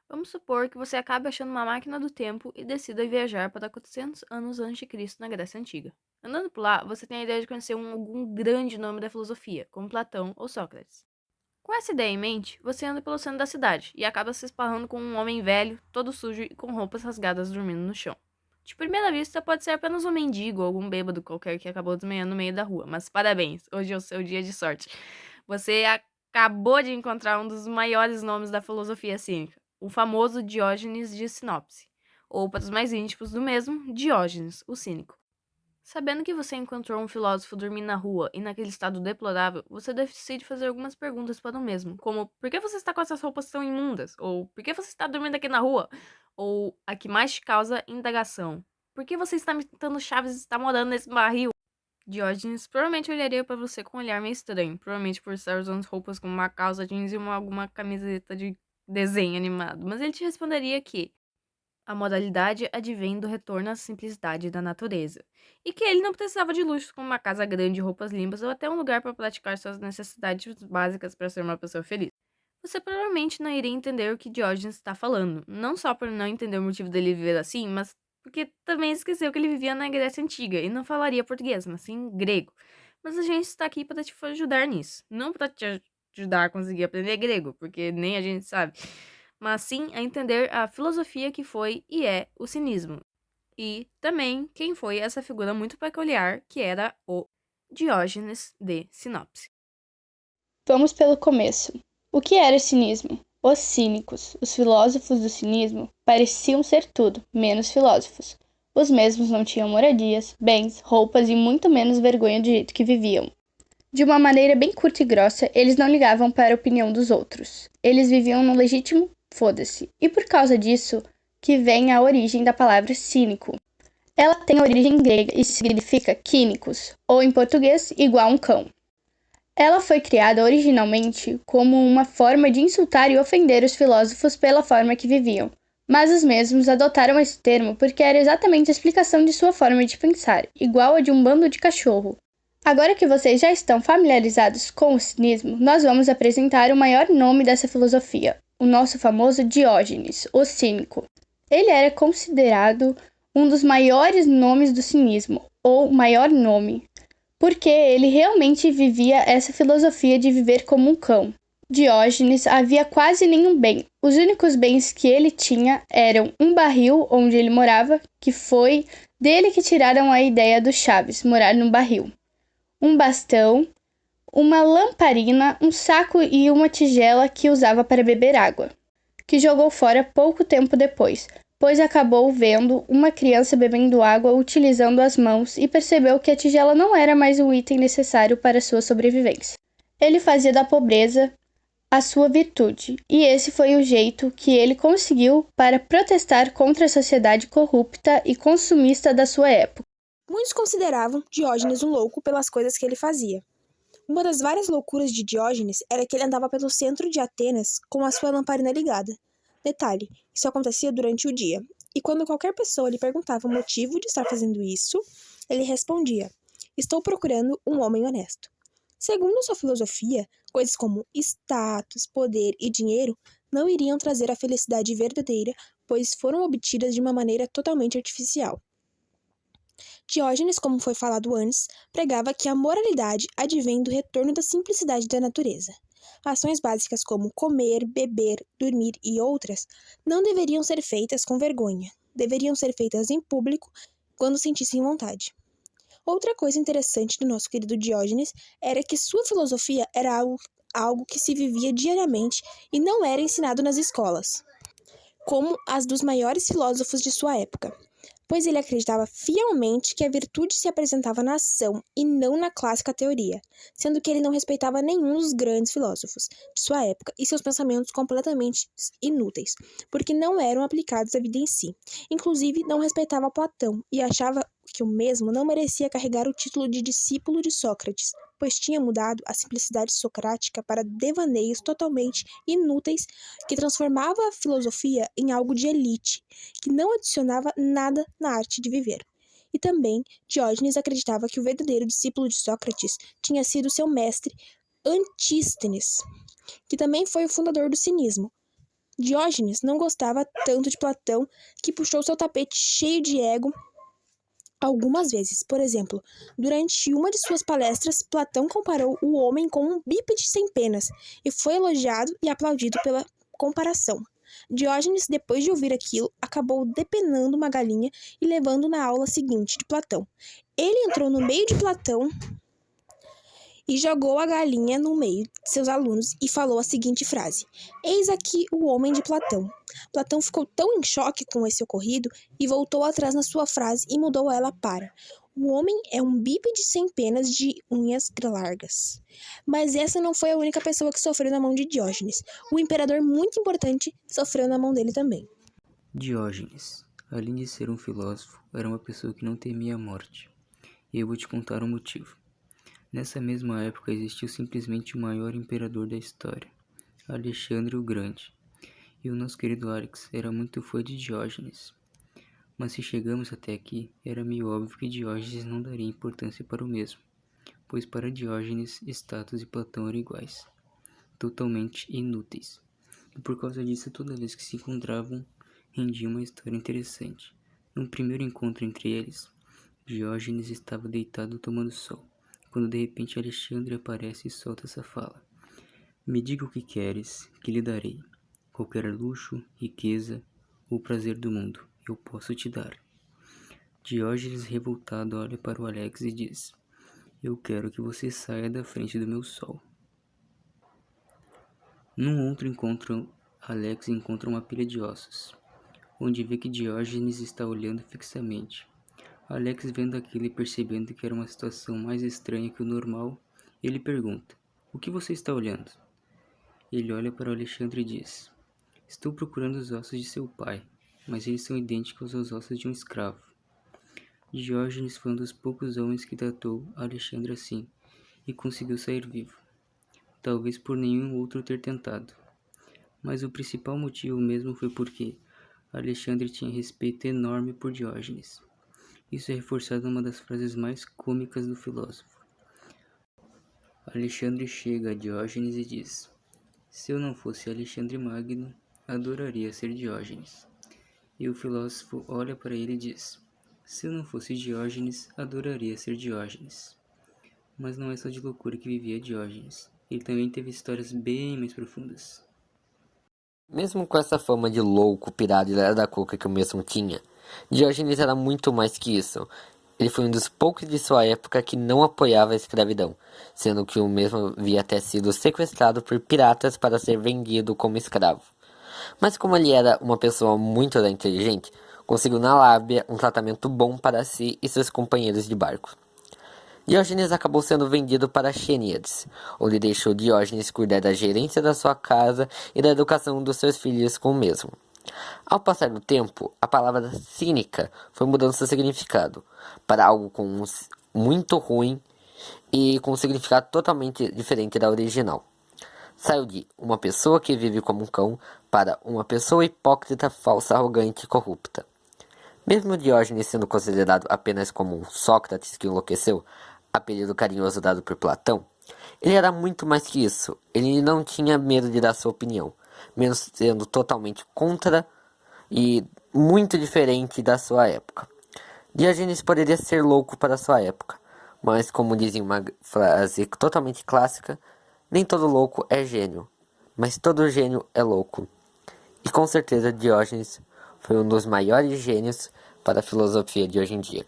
Vamos supor que você acabe achando uma máquina do tempo e decida viajar para 400 anos antes de Cristo na Grécia Antiga. Andando por lá, você tem a ideia de conhecer algum grande nome da filosofia, como Platão ou Sócrates. Com essa ideia em mente, você anda pelo centro da cidade e acaba se esparrando com um homem velho, todo sujo e com roupas rasgadas dormindo no chão. De primeira vista, pode ser apenas um mendigo ou algum bêbado qualquer que acabou desmanhando no meio da rua, mas parabéns, hoje é o seu dia de sorte. Você acabou de encontrar um dos maiores nomes da filosofia cínica, o famoso Diógenes de Sinopse, ou para os mais íntimos do mesmo, Diógenes, o cínico. Sabendo que você encontrou um filósofo dormindo na rua e naquele estado deplorável, você decide fazer algumas perguntas para o mesmo, como por que você está com essas roupas tão imundas? Ou por que você está dormindo aqui na rua? Ou a que mais te causa indagação: por que você está imitando Chaves e está morando nesse barril? Diógenes provavelmente olharia para você com um olhar meio estranho, provavelmente por estar usando roupas como uma calça jeans e alguma camiseta de desenho animado, mas ele te responderia que a modalidade advém do retorno à simplicidade da natureza, e que ele não precisava de luxo como uma casa grande, roupas limpas ou até um lugar para praticar suas necessidades básicas para ser uma pessoa feliz. Você provavelmente não iria entender o que Diógenes está falando, não só por não entender o motivo dele viver assim, mas porque também esqueceu que ele vivia na Grécia Antiga e não falaria português, mas sim grego. Mas a gente está aqui para te ajudar nisso, não para te ajudar a conseguir aprender grego, porque nem a gente sabe, mas sim a entender a filosofia que foi e é o cinismo. E também quem foi essa figura muito peculiar que era o Diógenes de Sinopse. Vamos pelo começo. O que era o cinismo? Os cínicos, os filósofos do cinismo, pareciam ser tudo, menos filósofos. Os mesmos não tinham moradias, bens, roupas e muito menos vergonha do jeito que viviam. De uma maneira bem curta e grossa, eles não ligavam para a opinião dos outros. Eles viviam no legítimo foda-se. E por causa disso que vem a origem da palavra cínico. Ela tem origem grega e significa quínicos, ou em português, igual um cão. Ela foi criada originalmente como uma forma de insultar e ofender os filósofos pela forma que viviam, mas os mesmos adotaram esse termo porque era exatamente a explicação de sua forma de pensar, igual a de um bando de cachorro. Agora que vocês já estão familiarizados com o cinismo, nós vamos apresentar o maior nome dessa filosofia, o nosso famoso Diógenes, o cínico. Ele era considerado um dos maiores nomes do cinismo, ou maior nome, porque ele realmente vivia essa filosofia de viver como um cão. Diógenes havia quase nenhum bem. Os únicos bens que ele tinha eram um barril onde ele morava, que foi dele que tiraram a ideia do Chaves, morar num barril. Um bastão, uma lamparina, um saco e uma tigela que usava para beber água, que jogou fora pouco tempo depois, pois acabou vendo uma criança bebendo água utilizando as mãos e percebeu que a tigela não era mais o item necessário para sua sobrevivência. Ele fazia da pobreza a sua virtude, e esse foi o jeito que ele conseguiu para protestar contra a sociedade corrupta e consumista da sua época. Muitos consideravam Diógenes um louco pelas coisas que ele fazia. Uma das várias loucuras de Diógenes era que ele andava pelo centro de Atenas com a sua lamparina ligada. Detalhe, isso acontecia durante o dia. E quando qualquer pessoa lhe perguntava o motivo de estar fazendo isso, ele respondia: estou procurando um homem honesto. Segundo sua filosofia, coisas como status, poder e dinheiro não iriam trazer a felicidade verdadeira, pois foram obtidas de uma maneira totalmente artificial. Diógenes, como foi falado antes, pregava que a moralidade advém do retorno da simplicidade da natureza. Ações básicas como comer, beber, dormir e outras não deveriam ser feitas com vergonha, deveriam ser feitas em público quando sentissem vontade. Outra coisa interessante do nosso querido Diógenes era que sua filosofia era algo que se vivia diariamente e não era ensinado nas escolas, como as dos maiores filósofos de sua época, pois ele acreditava fielmente que a virtude se apresentava na ação e não na clássica teoria, sendo que ele não respeitava nenhum dos grandes filósofos de sua época e seus pensamentos completamente inúteis, porque não eram aplicados à vida em si. Inclusive, não respeitava Platão e achava que o mesmo não merecia carregar o título de discípulo de Sócrates, pois tinha mudado a simplicidade socrática para devaneios totalmente inúteis que transformava a filosofia em algo de elite, que não adicionava nada na arte de viver. E também Diógenes acreditava que o verdadeiro discípulo de Sócrates tinha sido seu mestre Antístenes, que também foi o fundador do cinismo. Diógenes não gostava tanto de Platão, que puxou seu tapete cheio de ego algumas vezes. Por exemplo, durante uma de suas palestras, Platão comparou o homem com um bípede sem penas e foi elogiado e aplaudido pela comparação. Diógenes, depois de ouvir aquilo, acabou depenando uma galinha e levando na aula seguinte de Platão. Ele entrou no meio de Platão e jogou a galinha no meio de seus alunos e falou a seguinte frase: "Eis aqui o homem de Platão." Platão ficou tão em choque com esse ocorrido e voltou atrás na sua frase e mudou ela para: "O homem é um bípede sem penas de unhas largas." Mas essa não foi a única pessoa que sofreu na mão de Diógenes. O imperador muito importante sofreu na mão dele também. Diógenes, além de ser um filósofo, era uma pessoa que não temia a morte. E eu vou te contar o motivo. Nessa mesma época existiu simplesmente o maior imperador da história, Alexandre o Grande. E o nosso querido Alex era muito fã de Diógenes. Mas se chegamos até aqui, era meio óbvio que Diógenes não daria importância para o mesmo, pois para Diógenes, Estátuas e Platão eram iguais, totalmente inúteis. E por causa disso, toda vez que se encontravam, rendia uma história interessante. No primeiro encontro entre eles, Diógenes estava deitado tomando sol, quando de repente Alexandre aparece e solta essa fala: "Me diga o que queres, que lhe darei. Qualquer luxo, riqueza ou prazer do mundo, eu posso te dar." Diógenes, revoltado, olha para o Alex e diz: "Eu quero que você saia da frente do meu sol." Num outro encontro, Alex encontra uma pilha de ossos, onde vê que Diógenes está olhando fixamente. Alex, vendo aquilo e percebendo que era uma situação mais estranha que o normal, ele pergunta: "O que você está olhando?" Ele olha para Alexandre e diz: "Estou procurando os ossos de seu pai, mas eles são idênticos aos ossos de um escravo." Diógenes foi um dos poucos homens que tratou Alexandre assim e conseguiu sair vivo, talvez por nenhum outro ter tentado. Mas o principal motivo mesmo foi porque Alexandre tinha respeito enorme por Diógenes. Isso é reforçado numa das frases mais cômicas do filósofo. Alexandre chega a Diógenes e diz: "Se eu não fosse Alexandre Magno, adoraria ser Diógenes." E o filósofo olha para ele e diz: "Se eu não fosse Diógenes, adoraria ser Diógenes." Mas não é só de loucura que vivia Diógenes. Ele também teve histórias bem mais profundas. Mesmo com essa fama de louco, pirado e lera da cuca que o mesmo tinha, Diógenes era muito mais que isso. Ele foi um dos poucos de sua época que não apoiava a escravidão, sendo que o mesmo havia até sido sequestrado por piratas para ser vendido como escravo. Mas como ele era uma pessoa muito inteligente, conseguiu na lábia um tratamento bom para si e seus companheiros de barco. Diógenes acabou sendo vendido para Xêniades, onde deixou Diógenes cuidar da gerência da sua casa e da educação dos seus filhos com o mesmo. Ao passar do tempo, a palavra cínica foi mudando seu significado para algo muito ruim e com um significado totalmente diferente da original. Saiu de uma pessoa que vive como um cão para uma pessoa hipócrita, falsa, arrogante e corrupta. Mesmo Diógenes sendo considerado apenas como um Sócrates que enlouqueceu, apelido carinhoso dado por Platão, ele era muito mais que isso. Ele não tinha medo de dar sua opinião, mesmo sendo totalmente contra e muito diferente da sua época. Diógenes poderia ser louco para sua época, mas como dizem uma frase totalmente clássica, nem todo louco é gênio, mas todo gênio é louco. E com certeza Diógenes foi um dos maiores gênios para a filosofia de hoje em dia.